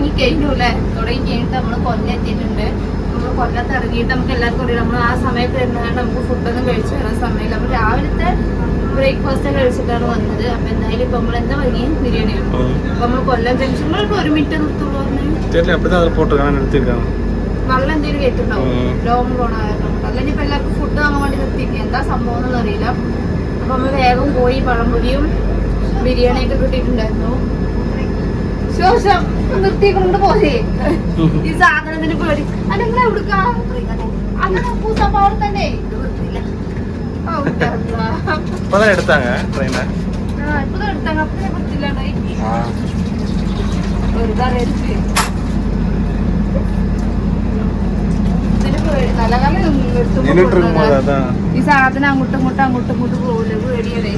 തുടങ്ങി കഴിഞ്ഞൂല്ലേ. തുടങ്ങി കഴിഞ്ഞിട്ട് നമ്മള് കൊല്ലം എത്തിയിട്ടുണ്ട്. നമ്മള് കൊല്ലത്ത് ഇറങ്ങിയിട്ട് നമുക്ക് എല്ലാവർക്കും അറിയാം നമ്മൾ ആ സമയത്ത് ഇരുന്നാണ്ട് നമുക്ക് ഫുഡൊന്നും കഴിച്ചു വരാൻ സമയമില്ല. നമ്മൾ രാവിലത്തെ ബ്രേക്ക്ഫാസ്റ്റ് കഴിച്ചിട്ടാണ് വന്നത്. അപ്പൊ എന്തായാലും ഇപ്പൊ നമ്മൾ എന്താ വാങ്ങി ബിരിയാണിയാണ്. അപ്പൊ നമ്മള് കൊല്ലം ജംഗ്ഷനിൽ 1 മിനിറ്റ് നിർത്തുള്ളൂ പറഞ്ഞു. വെള്ളം എന്തെങ്കിലും കേട്ടിട്ടുണ്ടാവും ലോങ് പോണ കാരണം. അല്ലെങ്കിൽ ഇപ്പൊ എല്ലാവർക്കും ഫുഡ് വാങ്ങാൻ വേണ്ടി നിർത്തിക്കുക എന്താ സംഭവം എന്നൊന്നും അറിയില്ല. അപ്പൊ നമ്മള് വേഗം പോയി പഴംപൊരിയും ബിരിയാണിയൊക്കെ കിട്ടിയിട്ടുണ്ടായിരുന്നു. ശോഷം നിർത്തിക്കൊണ്ട് പോരേ ഈ സാധനത്തിന് പേടി. അതെങ്ങനെ എടുക്കാം അങ്ങനെ പൂസപ്പാട് തന്നെ ഈ സാധനം അങ്ങോട്ടും ഇങ്ങോട്ടും പോകില്ല. പേടിയതേ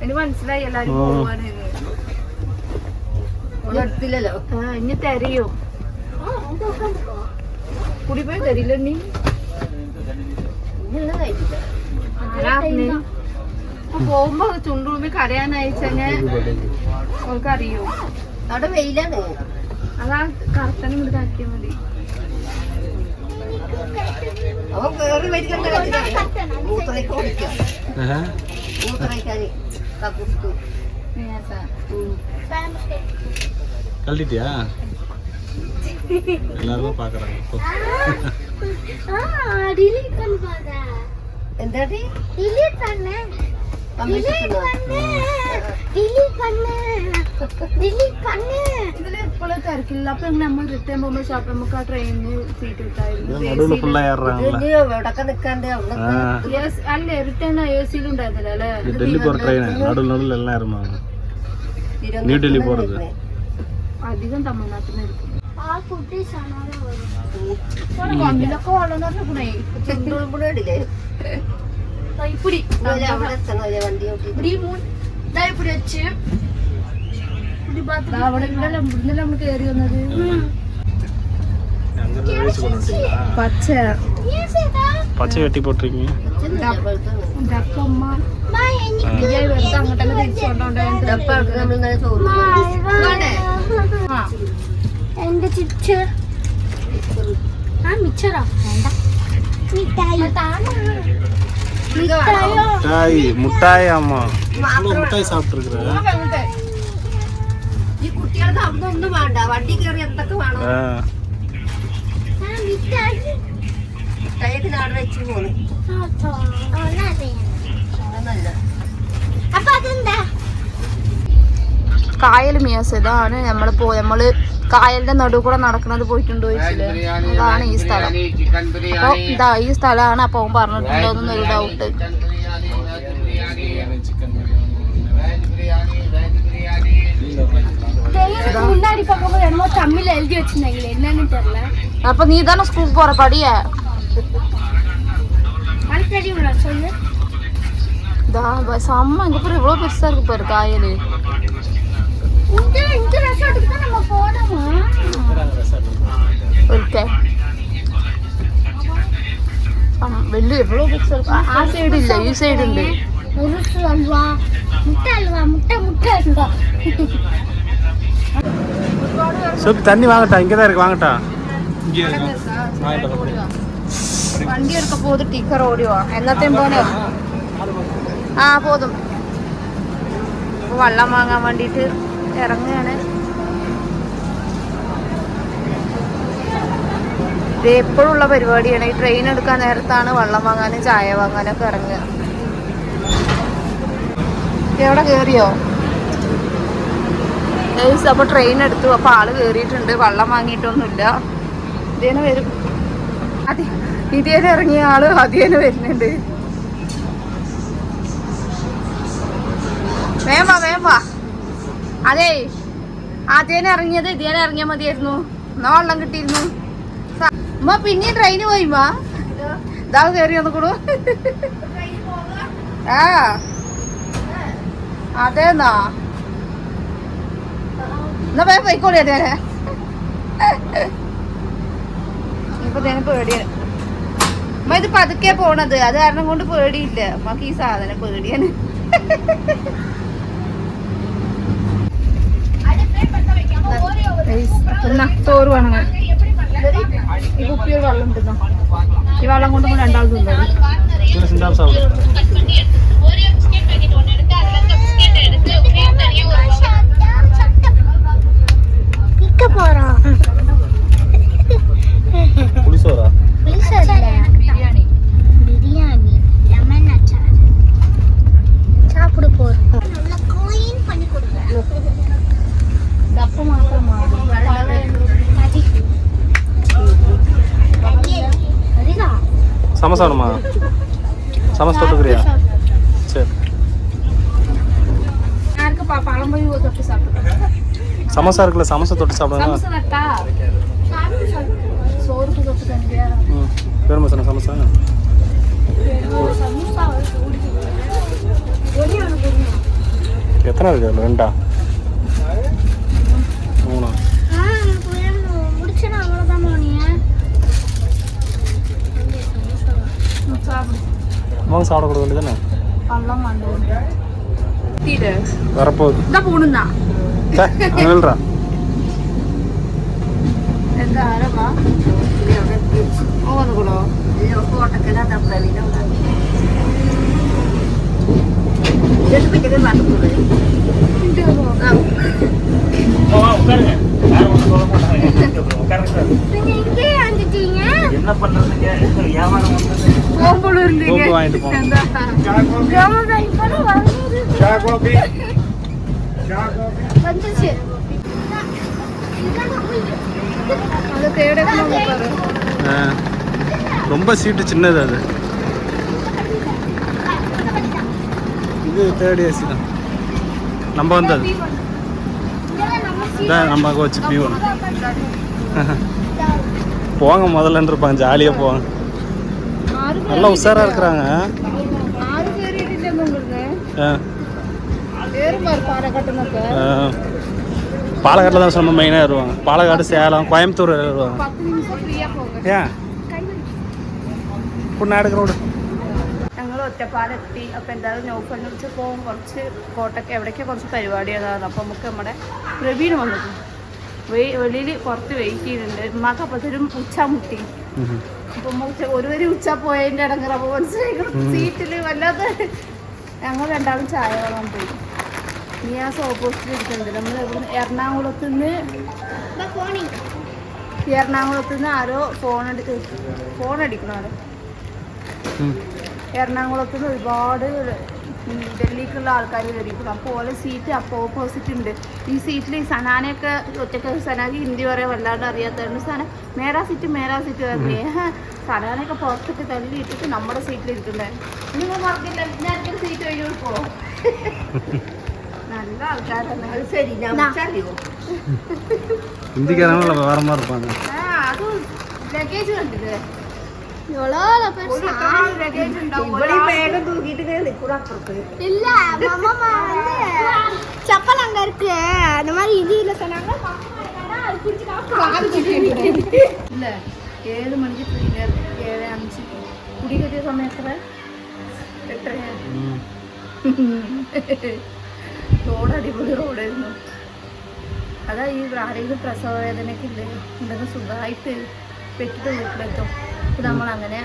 എനിക്ക് മനസ്സിലായി എല്ലാരും പോവാണ്. ഇനി തരയോ കൂടി പോയി തരില്ല. നീ പോകുമ്പോ ചുണ്ടുറുമ്പി കരയാനയച്ചെന്നെ അവൾക്കറിയോ അവിടെ വെയിലാണ്. അതാ കറുത്തനും കൂടി ആക്കിയാ മതി. கழட்டிட்டியா? எல்லாரும் பாக்குறாங்க. டிலீட் பண்ணு பாதா. என்னடி? டிலீட் பண்ணு. டிலீட் பண்ணு. ഇതില് ഇപ്പോൾ തിരക്കില്ല. അപ്പൊ നമ്മൾ റിട്ടേൺ പോകുമ്പോൾ ഷോപ്പ് നമുക്ക് ആ ട്രെയിനിന് സീറ്റ് കിട്ടായിരുന്നു. അല്ലേ റിട്ടേൺ AC ഉണ്ടായിരുന്നില്ല അല്ലേ? ഡൽഹി പോற ട്രെയിൻ നടുവിൽ എല്ലാം இருந்தாங்க. ന്യൂ ഡൽഹി പോறது അധികം തമിഴ്നാട്ടിലായിരിക്കും. ആ കുട്ടി കണ്ണിലൊക്കെ വെള്ളം നിറഞ്ഞേ ചെണ്ടുമ്പടില്ലേ ഇപ്പിടി വെച്ച് അവിടെ ഇവിടുന്നല്ലേ നമ്മൾ കയറി വന്നത്. പച്ച കെട്ടി പോട്ടിരിക്കും. വെറുതെ അങ്ങോട്ടല്ലേ തിരിച്ചു എന്റെ ചിപ്സ് മിച്ചറാ മിഠായി മുട്ടായി അമ്മ മുട്ടായി സാപ്പിട്ടിരിക്ക. ഈ കുട്ടികൾക്ക് അവിടെ ഒന്നും വേണ്ട. വണ്ടി കയറി എന്തൊക്കെ വേണം. മിഠായിക്ക് നാട് വെച്ച് പോണു. കായൽ മിയാസ് ഇതാണ് നമ്മള് കായലിന്റെ നടുവ് കൂടെ നടക്കുന്നത് പോയിട്ടുണ്ടോ ചോദിച്ചില്ലേ? അതാണ് ഈ സ്ഥലം. അപ്പൊ ഇതാ ഈ സ്ഥലമാണ്. അപ്പൊ അവൻ പറഞ്ഞിട്ടുണ്ടോന്നൊരു ഡൗട്ട്. അപ്പൊ നീ தானே ஸ்கூல் போற படிய செம்ம. இங்க பாரு இவ்வளவு பெருசா இருக்கு பாரு காயல். വലിയ എவ்வளவு பெருசா இருக்கு. ആ സൈഡ് ഇല്ല ഈ സൈഡ് ഉണ്ട്. தண்ணி வாங்கட்டா? இங்கதான் இருக்கு வாங்கட்டா. വണ്ടി എടുക്ക പോത് ടീക്കർ ഓടിയോ എന്നത്തേം പോനെയോ? ആ പോതും. വെള്ളം വാങ്ങാൻ വേണ്ടിട്ട് ഇറങ്ങുകയാണ്. ഇത് എപ്പോഴുള്ള പരിപാടിയാണ്. ഈ ട്രെയിൻ എടുക്കാൻ നേരത്താണ് വെള്ളം വാങ്ങാനും ചായ വാങ്ങാനൊക്കെ ഇറങ്ങുക. എവിടെ കേറിയോ? അപ്പൊ ട്രെയിൻ എടുത്തു. അപ്പൊ ആള് കേറിയിട്ടുണ്ട്. വെള്ളം വാങ്ങിയിട്ടൊന്നുമില്ല. ഇതേനെ വരും. ഇതേനെ ഇറങ്ങിയ ആള് അതേനെ വരുന്നുണ്ട്. വേം വാ. അതേ ആദ്യേനെ ഇറങ്ങിയത് ഇതേനെ ഇറങ്ങിയാൽ മതിയായിരുന്നു. എന്നാ വെള്ളം കിട്ടിയിരുന്നു. ഉമ്മ പിന്നെ ട്രെയിന് പോയിമ്മാ ഇതാ കയറി ഒന്ന് കൂടു. ആ അതേന്നാ എന്നാ വേഗം പോയിക്കോളി. അതേനെ ഇപ്പൊ തന്നെ പേടിയാണ്. അമ്മ ഇത് പതുക്കെ പോണത്. അത് കാരണം കൊണ്ട് പേടിയില്ല. അമ്മക്ക് ഈ സാധനം പേടിയാണ്. ചോറ് വേണം. ഈ കുപ്പിയിൽ വെള്ളം ഉണ്ടെന്നോ, ഈ വെള്ളം കൊണ്ട് രണ്ടാൾ തിന്നത്. ബിരിയാണി பிரியாணி லெமன் அச்சார் சாப்பிட போறோம். நல்ல க்ளீன் பண்ணி கொடுங்க. ഡപ്പ മാത്രമാണ്. சமோசா வேணுமா? சமோசா தொட்டுக்கிறியா? சரி. யாருக்கு பழம்பொழி தொட்டு சாப்பிடுறேன். சமோசா இருக்குல்ல, சமோசா தொட்டு சாப்பிடுங்க. சமோசா தட்டா சோறுக்கு தொட்டு தந்தியா? வேணுமா சொன்ன சமோசா? எத்தனை இருக்கு அதில்? 2 3 முடிச்சுனா அவ்வளோதான் போனீங்க. அவங்க சாப்பிட கொடுக்க வேண்டியதானே? பழம் வந்து வரப்போகுது. இதான் போகணும்னா இல்லைடா. എന്താ ആരവാ ഓന്ന് കൂടോ കോട്ടക്കല തപ്പലിനോ என்ன பண்றதுங்க? வியாபாரம் வந்தது. வாங்கிட்டு போங்க. வந்துச்சு. அது தேடணும் பாரு. ரொம்ப சீட்டு சின்னது அது. இது 3rd AC தான் நம்ம வந்தது. இதான் நம்ம வச்சு பியூன். போங்க முதல்லன்னு இருப்பாங்க, ஜாலியாக போவாங்க. நல்லா உஷாராக இருக்கிறாங்க. 6 பேர் பாலக்காட்டில் தான் ரொம்ப மெயினாக வருவாங்க. பாலக்காடு, சேலம், கோயம்புத்தூர் வருவாங்க. 10 നിമിഷം ഫ്രീയാ പോകാം. ഏ പുണ്ണാട് റോഡ്. ഞങ്ങൾ ഒറ്റപ്പാലെത്തി. അപ്പോൾ എന്തായാലും നൗഫലിനെ വിളിച്ച് പോകും. കുറച്ച് കോട്ടയ്ക്ക് എവിടേക്ക് കുറച്ച് പരിപാടികളാണ്. അപ്പോൾ നമുക്ക് നമ്മുടെ പ്രവീൺ വന്നത് വെളിയിൽ പുറത്ത് വെയിറ്റ് ചെയ്യുന്നുണ്ട്. ഉമ്മാക്ക് അപ്പോഴത്തേനും ഉച്ച മുട്ടി. അപ്പോൾ ഒരു വരി ഉച്ച പോയതിൻ്റെ ഇടങ്ങറ. അപ്പോൾ മനസ്സിലാക്കണം സീറ്റിൽ വല്ലാതെ. ഞങ്ങൾ രണ്ടാളും ചായ വാങ്ങാൻ പോയി. നിയാസ് ഓപ്പോസിറ്റ് ഇരിക്കുന്നുണ്ട്. നമ്മൾ എറണാകുളത്ത് നിന്ന് ആരോ ഫോൺ അടിക്കണം. ആരോ എറണാകുളത്ത് നിന്ന് ഒരുപാട് ഡൽഹിക്കുള്ള ആൾക്കാർ കയറിയിരിക്കണം. അപ്പോൾ ഓരോ സീറ്റ് അപ്പോൾ ഓപ്പോസിറ്റ് ഉണ്ട്. ഈ സീറ്റിൽ ഈ സനാനയൊക്കെ ഒറ്റക്ക്, സനാക്ക് ഹിന്ദി പറയാൻ വല്ലാണ്ട് അറിയാത്തതുകൊണ്ട് സന മേരാ സീറ്റ് പറഞ്ഞേ. സനാനയൊക്കെ പുറത്തൊക്കെ തള്ളി ഇട്ടിട്ട് നമ്മുടെ സീറ്റിൽ ഇരിക്കണ്ടായിരുന്നു. നിങ്ങൾ പറഞ്ഞില്ല ഞാൻ സീറ്റ് കഴിഞ്ഞു കൊടുക്കുമോ? നല്ല ആൾക്കാരാണ്. അത് ശരി, ഞാൻ അറിയോ? ഹിന്ദിക്കാരാണല്ലോ വേറെ இருப்பாங்க. അത് ലഗേജ് കണ്ടില്ലേ? இல்ல செப்பல் அங்க இருக்கு. அந்த மாதிரி இதுல சொன்னாங்க. ഇല്ല 7 മണിക്ക് ട്രെയിൻ, 7:05 കുടി കയറ്റിയ സമയം എത്ര? റോഡ് അടിപൊളി റോഡായിരുന്നു. അതാ ഈ ആരെങ്കിലും പ്രസവ വേദനയ്ക്ക് ഇല്ലേ ഉണ്ടെങ്കിൽ സുഖമായിട്ട് പെട്ടിട്ട് വീട്ടിലെത്തും. അപ്പോൾ നമ്മളങ്ങനെ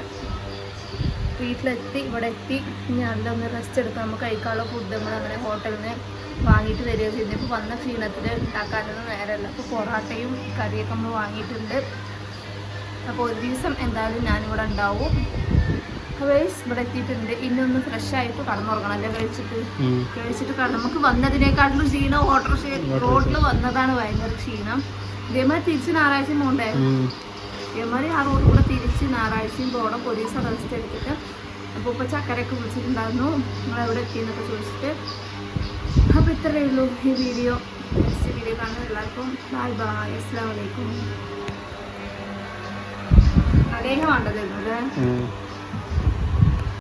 വീട്ടിലെത്തി. ഇവിടെ എത്തി. ഇനി നല്ലൊന്ന് റെസ്റ്റ് എടുക്കാം. നമുക്ക് കഴിക്കാനുള്ള ഫുഡ് നമ്മളങ്ങനെ ഹോട്ടലിൽ നിന്ന് വാങ്ങിയിട്ട് വരിക ചെയ്തു. ഇപ്പോൾ വന്ന ക്ഷീണത്തിൽ ഉണ്ടാക്കാനൊന്നും നേരമല്ല. അപ്പോൾ പൊറാട്ടയും കറിയൊക്കെ നമ്മൾ വാങ്ങിയിട്ടുണ്ട്. അപ്പോൾ ഒരു ദിവസം എന്തായാലും ഞാനിവിടെ ഉണ്ടാവും. വേസ് ഇവിടെ എത്തിയിട്ടുണ്ട്. ഇന്നൊന്ന് ഫ്രഷ് ആയിട്ട് കടന്നുറങ്ങണം. അല്ലേ കഴിച്ചിട്ട് നമുക്ക് വന്നതിനേക്കാട്ടിലും ക്ഷീണം റോഡിൽ വന്നതാണ് ഭയങ്കര ക്ഷീണം. ഇതേമാതിരി തിരിച്ച് ഞായറാഴ്ചയും പോകണ്ടായിരുന്നു. ഇതേമാതിരി ആ റോഡ് കൂടെ തിരിച്ച് ഞായറാഴ്ചയും പോകണം. ഒരു ദിവസം റെസ്റ്റ് എടുത്തിട്ട്. അപ്പോൾ ഇപ്പോൾ ചക്കരയൊക്കെ വിളിച്ചിട്ടുണ്ടായിരുന്നു നിങ്ങളെവിടെ എത്തിയെന്നൊക്കെ ചോദിച്ചിട്ട്. അപ്പോൾ ഇത്രയേ ഉള്ളൂ ഈ വീഡിയോ. നെക്സ്റ്റ് വീഡിയോ കാണുന്ന എല്ലാവർക്കും ബൈ ബൈ. അസ്സലാമു അലൈക്കും. അദ്ദേഹം വേണ്ടതായിരുന്നു അല്ലേ?